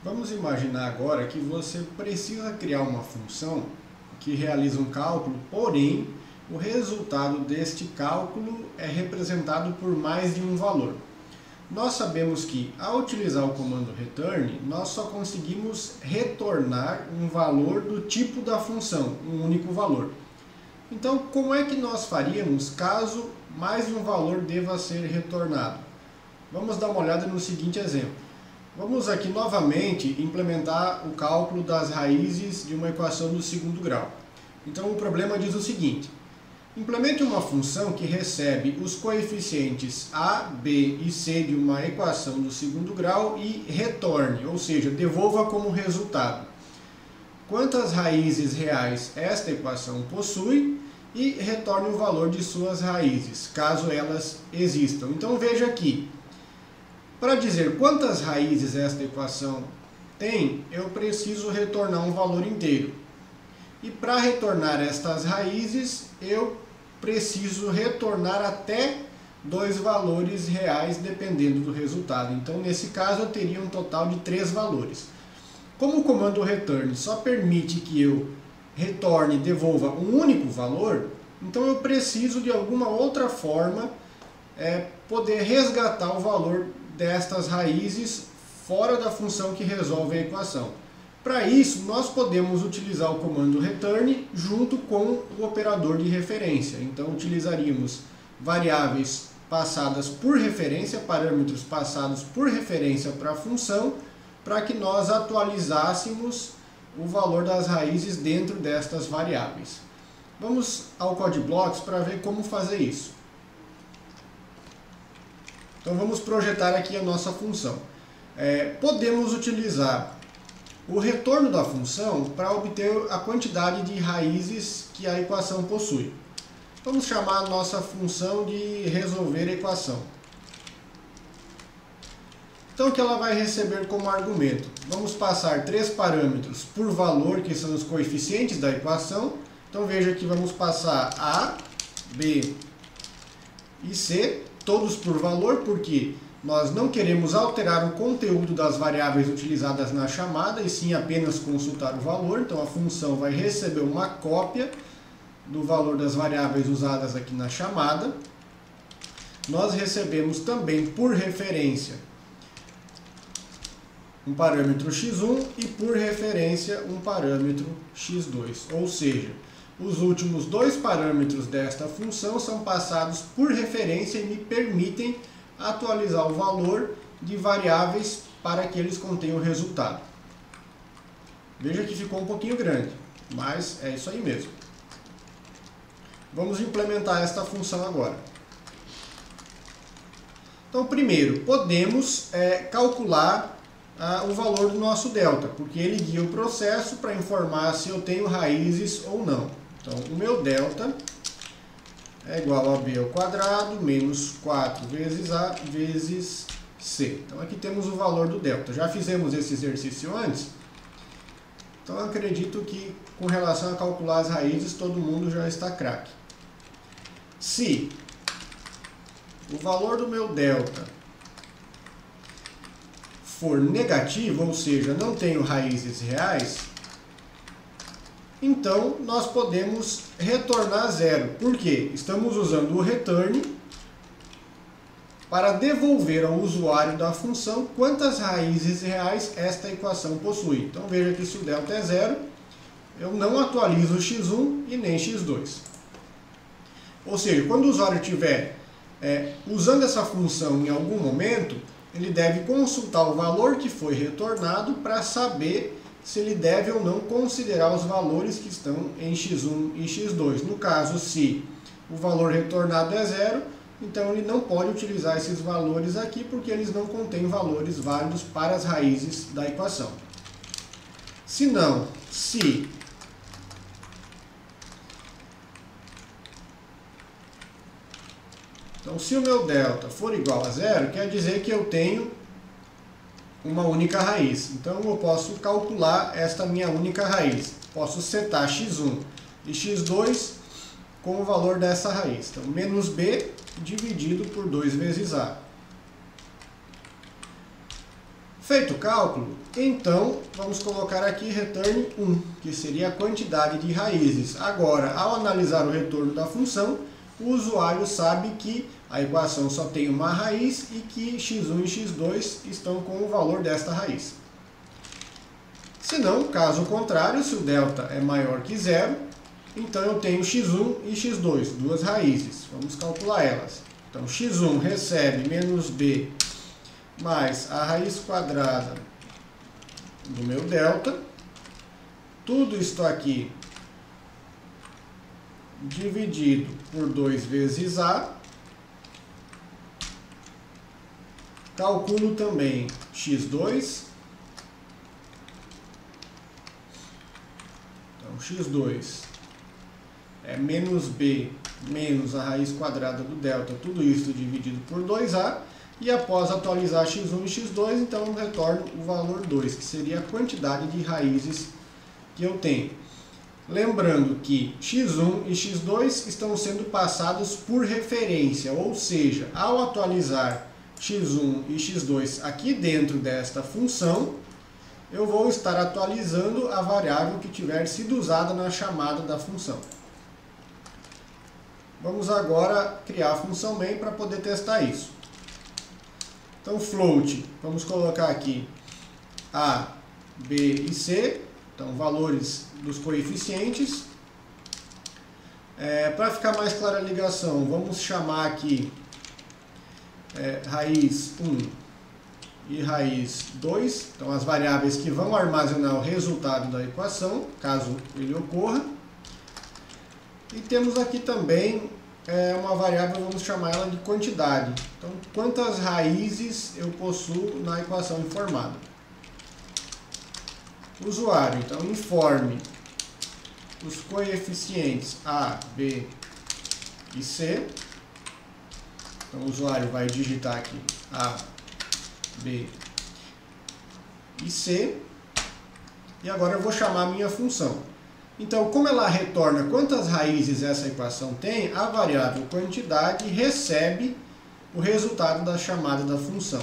Vamos imaginar agora que você precisa criar uma função que realiza um cálculo, porém o resultado deste cálculo é representado por mais de um valor. Nós sabemos que ao utilizar o comando return, nós só conseguimos retornar um valor do tipo da função, um único valor. Então, como é que nós faríamos caso mais de um valor deva ser retornado? Vamos dar uma olhada no seguinte exemplo. Vamos aqui novamente implementar o cálculo das raízes de uma equação do segundo grau. Então o problema diz o seguinte: implemente uma função que recebe os coeficientes a, b e c de uma equação do segundo grau e retorne, ou seja, devolva como resultado quantas raízes reais esta equação possui e retorne o valor de suas raízes, caso elas existam. Então veja aqui. Para dizer quantas raízes esta equação tem, eu preciso retornar um valor inteiro. E para retornar estas raízes, eu preciso retornar até dois valores reais, dependendo do resultado. Então, nesse caso, eu teria um total de 3 valores. Como o comando return só permite que eu retorne e devolva um único valor, então eu preciso de alguma outra forma poder resgatar o valor destas raízes fora da função que resolve a equação. Para isso, nós podemos utilizar o comando return junto com o operador de referência. Então, utilizaríamos variáveis passadas por referência, parâmetros passados por referência para a função, para que nós atualizássemos o valor das raízes dentro destas variáveis. Vamos ao CodeBlocks para ver como fazer isso. Então vamos projetar aqui a nossa função. Podemos utilizar o retorno da função para obter a quantidade de raízes que a equação possui. Vamos chamar a nossa função de resolver equação. Então o que ela vai receber como argumento? Vamos passar 3 parâmetros por valor, que são os coeficientes da equação. Então veja que vamos passar A, B e C, todos por valor, porque nós não queremos alterar o conteúdo das variáveis utilizadas na chamada, e sim apenas consultar o valor. Então a função vai receber uma cópia do valor das variáveis usadas aqui na chamada. Nós recebemos também por referência um parâmetro x1 e por referência um parâmetro x2, ou seja, os últimos 2 parâmetros desta função são passados por referência e me permitem atualizar o valor de variáveis para que eles contenham o resultado. Veja que ficou um pouquinho grande, mas é isso aí mesmo. Vamos implementar esta função agora. Então, primeiro, podemos calcular o valor do nosso delta, porque ele guia o processo para informar se eu tenho raízes ou não. Então, o meu delta é igual a b ao quadrado menos 4 vezes a vezes c. Então, aqui temos o valor do delta. Já fizemos esse exercício antes, então eu acredito que com relação a calcular as raízes, todo mundo já está craque. Se o valor do meu delta for negativo, ou seja, não tenho raízes reais, então nós podemos retornar zero. Por quê? Estamos usando o return para devolver ao usuário da função quantas raízes reais esta equação possui. Então veja que se o delta é zero, eu não atualizo x1 e nem x2. Ou seja, quando o usuário estiver usando essa função em algum momento, ele deve consultar o valor que foi retornado para saber se ele deve ou não considerar os valores que estão em x1 e x2. No caso, se o valor retornado é zero, então ele não pode utilizar esses valores aqui, porque eles não contêm valores válidos para as raízes da equação. Se não, se o meu delta for igual a zero, quer dizer que eu tenho uma única raiz. Então eu posso calcular esta minha única raiz. Posso setar x1 e x2 com o valor dessa raiz. Então, menos b dividido por 2 vezes a. Feito o cálculo, então vamos colocar aqui return 1, que seria a quantidade de raízes. Agora, ao analisar o retorno da função, o usuário sabe que a equação só tem uma raiz e que x1 e x2 estão com o valor desta raiz. Se não, caso contrário, se o delta é maior que zero, então eu tenho x1 e x2, duas raízes. Vamos calcular elas. Então, x1 recebe menos b mais a raiz quadrada do meu delta. Tudo isto aqui dividido por 2 vezes a. Calculo também x2. Então, x2 é menos b menos a raiz quadrada do delta, tudo isso dividido por 2a. E após atualizar x1 e x2, então eu retorno o valor 2, que seria a quantidade de raízes que eu tenho. Lembrando que x1 e x2 estão sendo passados por referência, ou seja, ao atualizar x1 e x2 aqui dentro desta função, eu vou estar atualizando a variável que tiver sido usada na chamada da função. Vamos agora criar a função main para poder testar isso. Então, float, vamos colocar aqui a, b e c, então valores dos coeficientes. Para ficar mais clara a ligação, vamos chamar aqui raiz 1 e raiz 2, então as variáveis que vão armazenar o resultado da equação, caso ele ocorra. E temos aqui também uma variável, vamos chamar ela de quantidade. Então, quantas raízes eu possuo na equação informada. Usuário, então, informe os coeficientes a, b e c. Então, o usuário vai digitar aqui a, b e c. E agora eu vou chamar a minha função. Então, como ela retorna quantas raízes essa equação tem, a variável quantidade recebe o resultado da chamada da função.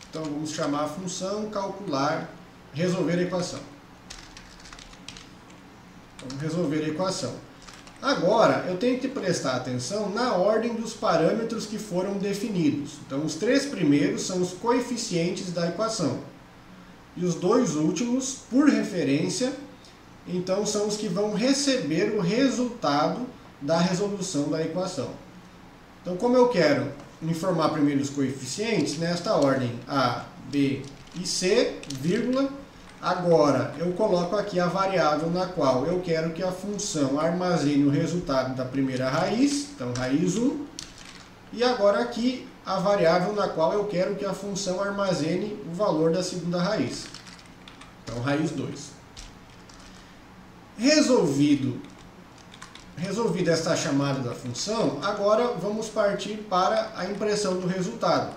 Então, vamos chamar a função calcular, resolver a equação. Então, resolver a equação. Agora, eu tenho que prestar atenção na ordem dos parâmetros que foram definidos. Então, os 3 primeiros são os coeficientes da equação. E os 2 últimos, por referência, então são os que vão receber o resultado da resolução da equação. Então, como eu quero informar primeiro os coeficientes, nesta ordem a, b e c, vírgula, agora eu coloco aqui a variável na qual eu quero que a função armazene o resultado da primeira raiz, então raiz 1, e agora aqui a variável na qual eu quero que a função armazene o valor da segunda raiz, então raiz 2. Resolvida esta chamada da função, agora vamos partir para a impressão do resultado.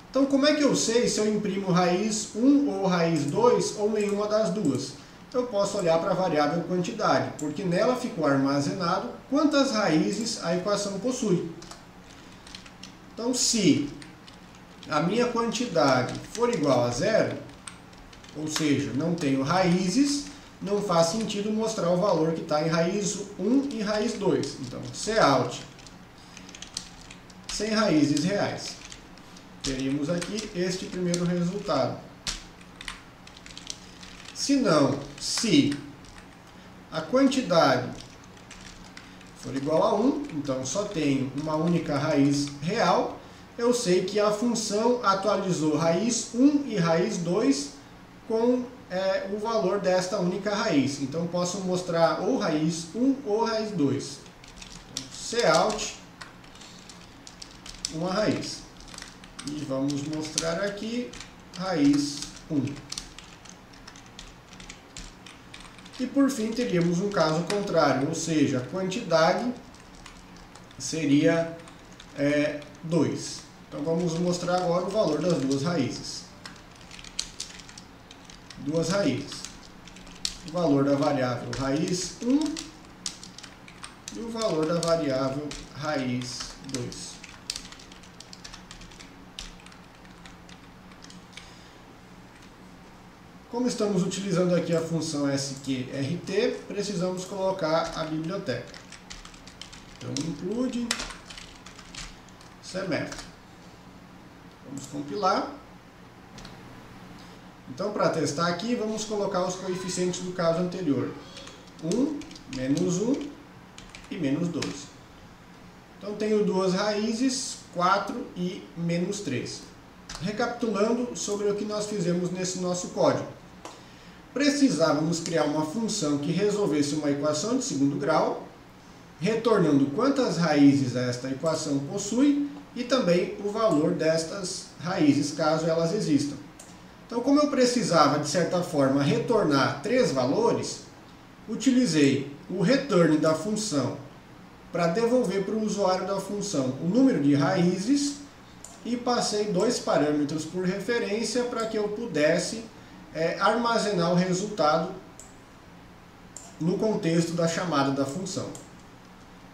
Então, como é que eu sei se eu imprimo raiz 1 ou raiz 2 ou nenhuma das duas? Eu posso olhar para a variável quantidade, porque nela ficou armazenado quantas raízes a equação possui. Então, se a minha quantidade for igual a zero, ou seja, não tenho raízes, não faz sentido mostrar o valor que está em raiz 1 e raiz 2. Então, cout sem raízes reais. Teríamos aqui este primeiro resultado. Se não, se a quantidade for igual a 1, então só tenho uma única raiz real, eu sei que a função atualizou raiz 1 e raiz 2 com o valor desta única raiz. Então, posso mostrar ou raiz 1 ou raiz 2. Então, cout, uma raiz. E vamos mostrar aqui raiz 1. E por fim, teríamos um caso contrário, ou seja, a quantidade seria 2. Então, vamos mostrar agora o valor das duas raízes. Duas raízes. O valor da variável raiz 1 e o valor da variável raiz 2. Como estamos utilizando aqui a função sqrt, precisamos colocar a biblioteca. Então, include semestre. Vamos compilar. Então, para testar aqui, vamos colocar os coeficientes do caso anterior. 1, menos 1 e menos 12. Então, tenho duas raízes, 4 e menos 3. Recapitulando sobre o que nós fizemos nesse nosso código. Precisávamos criar uma função que resolvesse uma equação de segundo grau, retornando quantas raízes esta equação possui e também o valor destas raízes, caso elas existam. Então, como eu precisava, de certa forma, retornar 3 valores, utilizei o return da função para devolver para o usuário da função o número de raízes e passei 2 parâmetros por referência para que eu pudesse armazenar o resultado no contexto da chamada da função.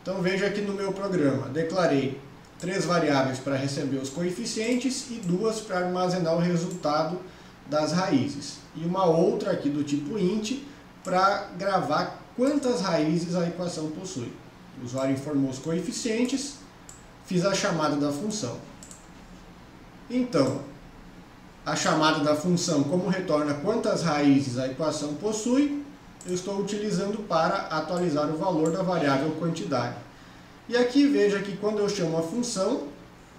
Então veja aqui no meu programa, declarei 3 variáveis para receber os coeficientes e 2 para armazenar o resultado das raízes. E uma outra aqui do tipo int para gravar quantas raízes a equação possui. O usuário informou os coeficientes, fiz a chamada da função. Então, a chamada da função, como retorna quantas raízes a equação possui, eu estou utilizando para atualizar o valor da variável quantidade. E aqui veja que quando eu chamo a função,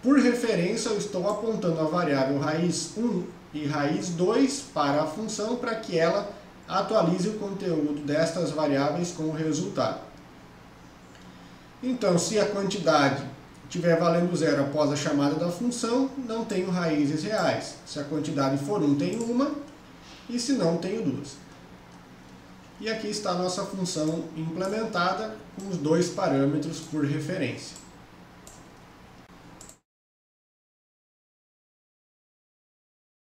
por referência eu estou apontando a variável raiz 1 e raiz 2 para a função para que ela atualize o conteúdo destas variáveis com o resultado. Então, se a quantidade estiver valendo 0 após a chamada da função, não tenho raízes reais. Se a quantidade for 1, tenho uma, e se não, tenho 2. E aqui está a nossa função implementada com os 2 parâmetros por referência.